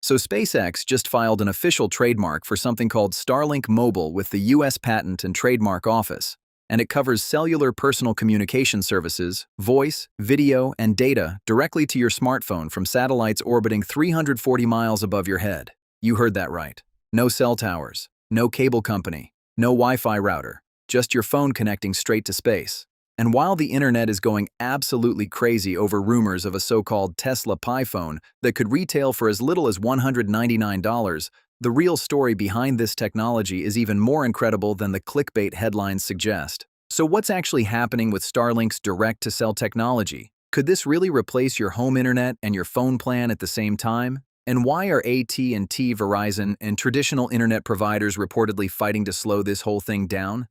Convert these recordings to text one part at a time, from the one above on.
So SpaceX just filed an official trademark for something called Starlink Mobile with the US Patent and Trademark Office, and it covers cellular personal communication services, voice, video, and data directly to your smartphone from satellites orbiting 340 miles above your head. You heard that right. No cell towers, no cable company, no Wi-Fi router, just your phone connecting straight to space. And while the internet is going absolutely crazy over rumors of a so-called Tesla Pi phone that could retail for as little as $199, the real story behind this technology is even more incredible than the clickbait headlines suggest. So what's actually happening with Starlink's direct-to-cell technology? Could this really replace your home internet and your phone plan at the same time? And why are AT&T, Verizon, and traditional internet providers reportedly fighting to slow this whole thing down?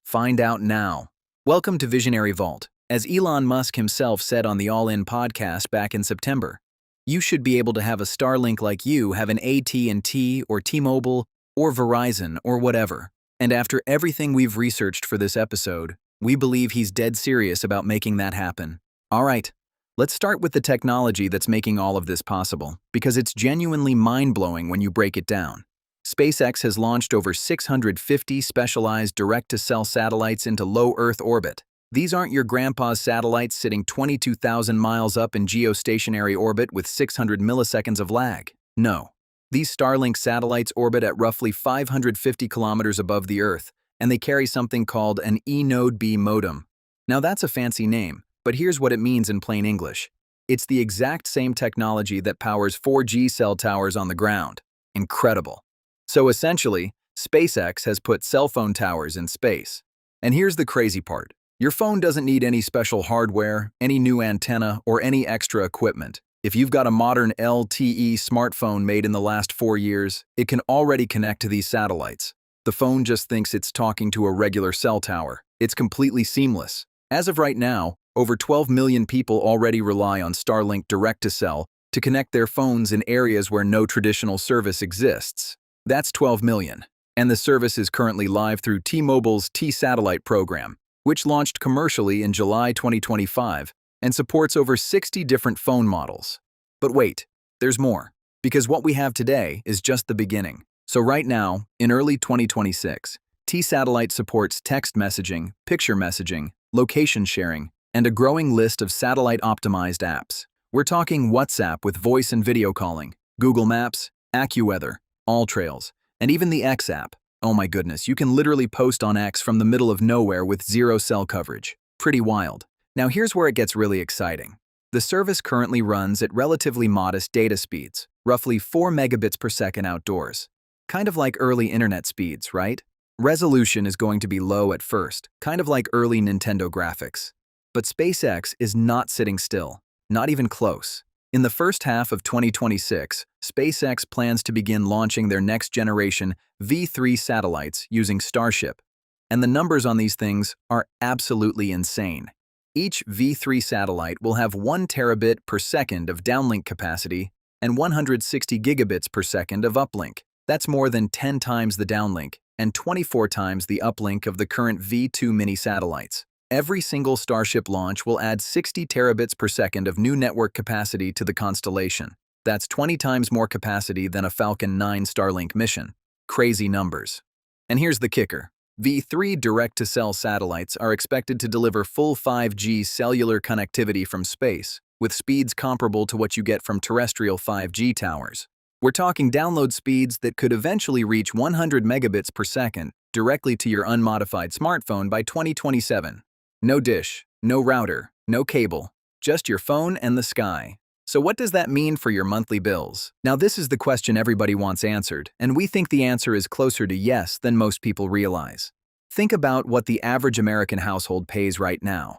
Find out now. Welcome to Visionary Vault. As Elon Musk himself said on the All In podcast back in September, you should be able to have a Starlink like you have an AT&T or T-Mobile or Verizon or whatever. And after everything we've researched for this episode, we believe he's dead serious about making that happen. All right, let's start with the technology that's making all of this possible, because it's genuinely mind-blowing when you break it down. SpaceX has launched over 650 specialized direct-to-cell satellites into low Earth orbit. These aren't your grandpa's satellites sitting 22,000 miles up in geostationary orbit with 600 milliseconds of lag. No. These Starlink satellites orbit at roughly 550 kilometers above the Earth, and they carry something called an E-Node B modem. Now that's a fancy name, but here's what it means in plain English. It's the exact same technology that powers 4G cell towers on the ground. Incredible. So essentially, SpaceX has put cell phone towers in space. And here's the crazy part. Your phone doesn't need any special hardware, any new antenna, or any extra equipment. If you've got a modern LTE smartphone made in the last 4 years, it can already connect to these satellites. The phone just thinks it's talking to a regular cell tower. It's completely seamless. As of right now, over 12 million people already rely on Starlink direct-to-cell to connect their phones in areas where no traditional service exists. That's 12 million, and the service is currently live through T-Mobile's T-Satellite program, which launched commercially in July 2025 and supports over 60 different phone models. But wait, there's more, because what we have today is just the beginning. So right now, in early 2026, T-Satellite supports text messaging, picture messaging, location sharing, and a growing list of satellite-optimized apps. We're talking WhatsApp with voice and video calling, Google Maps, AccuWeather, AllTrails, and even the X app. Oh my goodness, you can literally post on X from the middle of nowhere with zero cell coverage. Pretty wild. Now here's where it gets really exciting. The service currently runs at relatively modest data speeds, roughly 4 megabits per second outdoors. Kind of like early internet speeds, right? Resolution is going to be low at first, kind of like early Nintendo graphics. But SpaceX is not sitting still, not even close. In the first half of 2026, SpaceX plans to begin launching their next-generation V3 satellites using Starship. And the numbers on these things are absolutely insane. Each V3 satellite will have 1 terabit per second of downlink capacity and 160 gigabits per second of uplink. That's more than 10 times the downlink and 24 times the uplink of the current V2 mini satellites. Every single Starship launch will add 60 terabits per second of new network capacity to the constellation. That's 20 times more capacity than a Falcon 9 Starlink mission. Crazy numbers. And here's the kicker. V3 direct-to-cell satellites are expected to deliver full 5G cellular connectivity from space, with speeds comparable to what you get from terrestrial 5G towers. We're talking download speeds that could eventually reach 100 megabits per second directly to your unmodified smartphone by 2027. No dish, no router, no cable, just your phone and the sky. So what does that mean for your monthly bills? Now this is the question everybody wants answered, and we think the answer is closer to yes than most people realize. Think about what the average American household pays right now.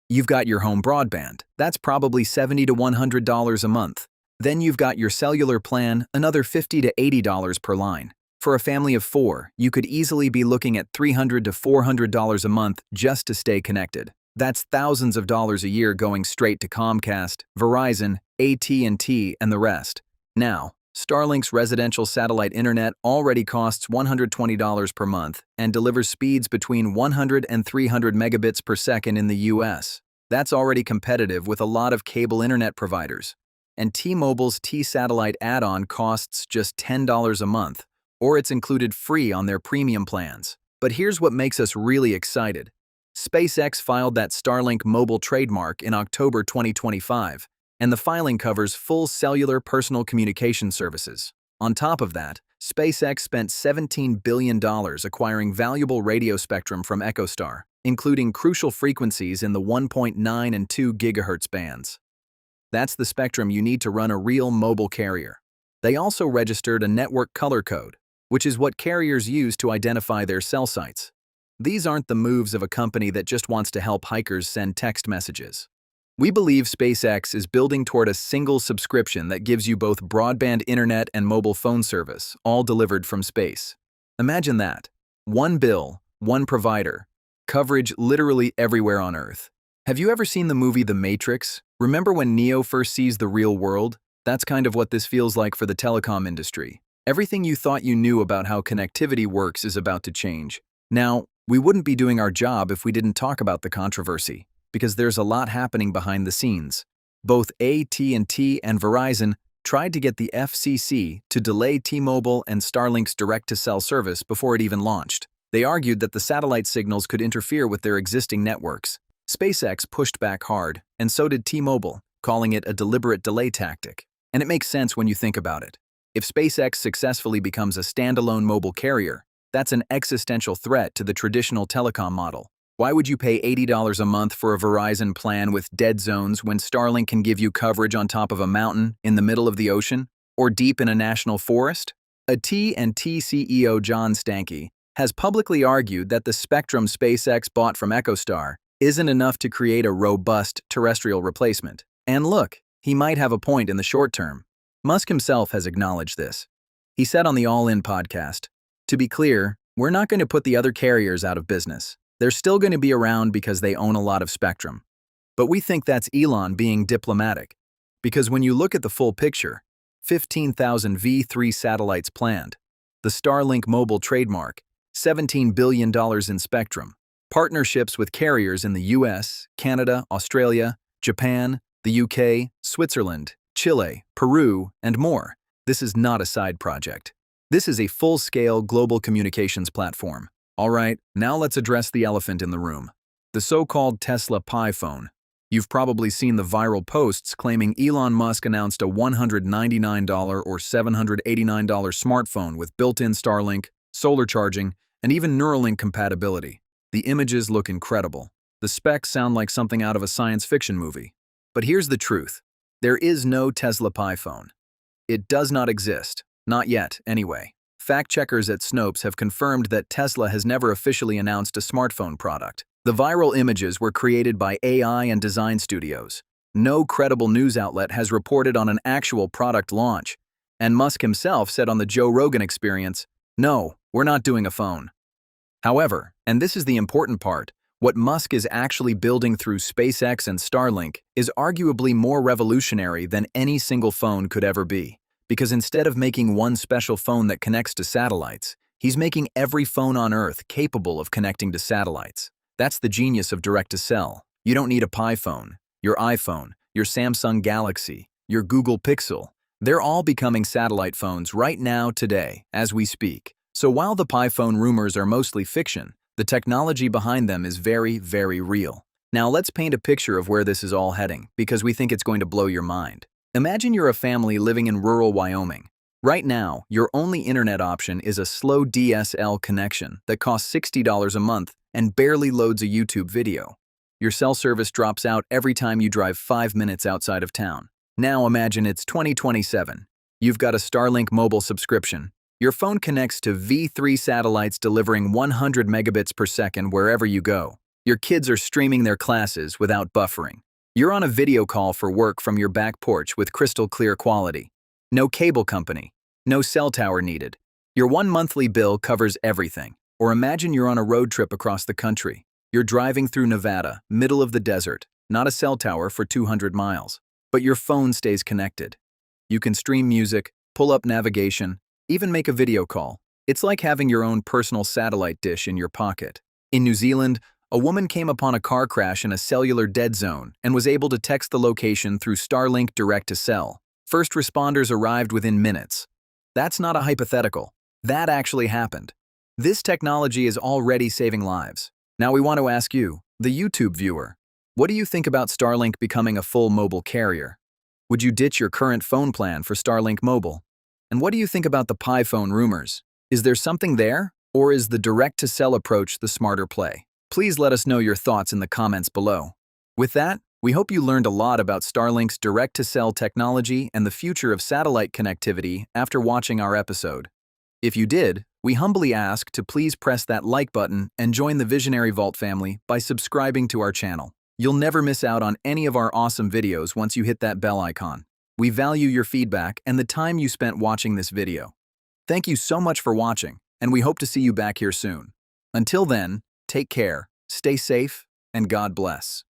You've got your home broadband. That's probably $70 to $100 a month. Then you've got your cellular plan, another $50 to $80 per line. For a family of 4, you could easily be looking at $300 to $400 a month just to stay connected. That's thousands of dollars a year going straight to Comcast, Verizon, AT&T, and the rest. Now, Starlink's residential satellite internet already costs $120 per month and delivers speeds between 100 and 300 megabits per second in the US. That's already competitive with a lot of cable internet providers. and T-Mobile's T-Satellite add-on costs just $10 a month, or it's included free on their premium plans. But here's what makes us really excited. SpaceX filed that Starlink Mobile trademark in October 2025, and the filing covers full cellular personal communication services. On top of that, SpaceX spent $17 billion acquiring valuable radio spectrum from EchoStar, including crucial frequencies in the 1.9 and 2 GHz bands. That's the spectrum you need to run a real mobile carrier. They also registered a network color code, which is what carriers use to identify their cell sites. These aren't the moves of a company that just wants to help hikers send text messages. We believe SpaceX is building toward a single subscription that gives you both broadband internet and mobile phone service, all delivered from space. Imagine that. One bill, one provider, coverage literally everywhere on Earth. Have you ever seen the movie The Matrix? Remember when Neo first sees the real world? That's kind of what this feels like for the telecom industry. Everything you thought you knew about how connectivity works is about to change. Now, we wouldn't be doing our job if we didn't talk about the controversy, because there's a lot happening behind the scenes. Both AT&T and Verizon tried to get the FCC to delay T-Mobile and Starlink's direct-to-cell service before it even launched. They argued that the satellite signals could interfere with their existing networks. SpaceX pushed back hard, and so did T-Mobile, calling it a deliberate delay tactic. And it makes sense when you think about it. If SpaceX successfully becomes a standalone mobile carrier, that's an existential threat to the traditional telecom model. Why would you pay $80 a month for a Verizon plan with dead zones when Starlink can give you coverage on top of a mountain, in the middle of the ocean, or deep in a national forest? AT&T CEO John Stankey has publicly argued that the spectrum SpaceX bought from EchoStar isn't enough to create a robust terrestrial replacement. And look, he might have a point in the short term. Musk himself has acknowledged this. He said on the All In podcast, "To be clear, we're not going to put the other carriers out of business. They're still going to be around because they own a lot of spectrum. But we think that's Elon being diplomatic. Because when you look at the full picture, 15,000 V3 satellites planned, the Starlink Mobile trademark, $17 billion in spectrum, partnerships with carriers in the US, Canada, Australia, Japan, the UK, Switzerland, Chile, Peru, and more. This is not a side project. This is a full-scale global communications platform. All right, now let's address the elephant in the room. The so-called Tesla Pi phone. You've probably seen the viral posts claiming Elon Musk announced a $199 or $789 smartphone with built-in Starlink, solar charging, and even Neuralink compatibility. The images look incredible. The specs sound like something out of a science fiction movie. But here's the truth. There is no Tesla Pi phone. It does not exist. Not yet, anyway. Fact-checkers at Snopes have confirmed that Tesla has never officially announced a smartphone product. The viral images were created by AI and design studios. No credible news outlet has reported on an actual product launch. And Musk himself said on the Joe Rogan Experience, "No, we're not doing a phone." However, and this is the important part, what Musk is actually building through SpaceX and Starlink is arguably more revolutionary than any single phone could ever be. Because instead of making one special phone that connects to satellites, he's making every phone on Earth capable of connecting to satellites. That's the genius of direct-to-cell. You don't need a Pi phone, your iPhone, your Samsung Galaxy, your Google Pixel. They're all becoming satellite phones right now, today, as we speak. So while the Pi phone rumors are mostly fiction, the technology behind them is very, very real. Now let's paint a picture of where this is all heading, because we think it's going to blow your mind. Imagine you're a family living in rural Wyoming. Right now, your only internet option is a slow DSL connection that costs $60 a month and barely loads a YouTube video. Your cell service drops out every time you drive 5 minutes outside of town. Now imagine it's 2027. You've got a Starlink mobile subscription. Your phone connects to V3 satellites delivering 100 megabits per second wherever you go. Your kids are streaming their classes without buffering. You're on a video call for work from your back porch with crystal clear quality. No cable company, no cell tower needed. Your one monthly bill covers everything. Or imagine you're on a road trip across the country. You're driving through Nevada, middle of the desert, not a cell tower for 200 miles. But your phone stays connected. You can stream music, pull up navigation, even make a video call. It's like having your own personal satellite dish in your pocket. In New Zealand, a woman came upon a car crash in a cellular dead zone and was able to text the location through Starlink direct-to-cell. First responders arrived within minutes. That's not a hypothetical. That actually happened. This technology is already saving lives. Now we want to ask you, the YouTube viewer, what do you think about Starlink becoming a full mobile carrier? Would you ditch your current phone plan for Starlink Mobile? And what do you think about the Pi phone rumors? Is there something there, or is the direct-to-cell approach the smarter play? Please let us know your thoughts in the comments below. With that, we hope you learned a lot about Starlink's direct-to-cell technology and the future of satellite connectivity after watching our episode. If you did, we humbly ask to please press that like button and join the Visionary Vault family by subscribing to our channel. You'll never miss out on any of our awesome videos once you hit that bell icon. We value your feedback and the time you spent watching this video. Thank you so much for watching, and we hope to see you back here soon. Until then, take care, stay safe, and God bless.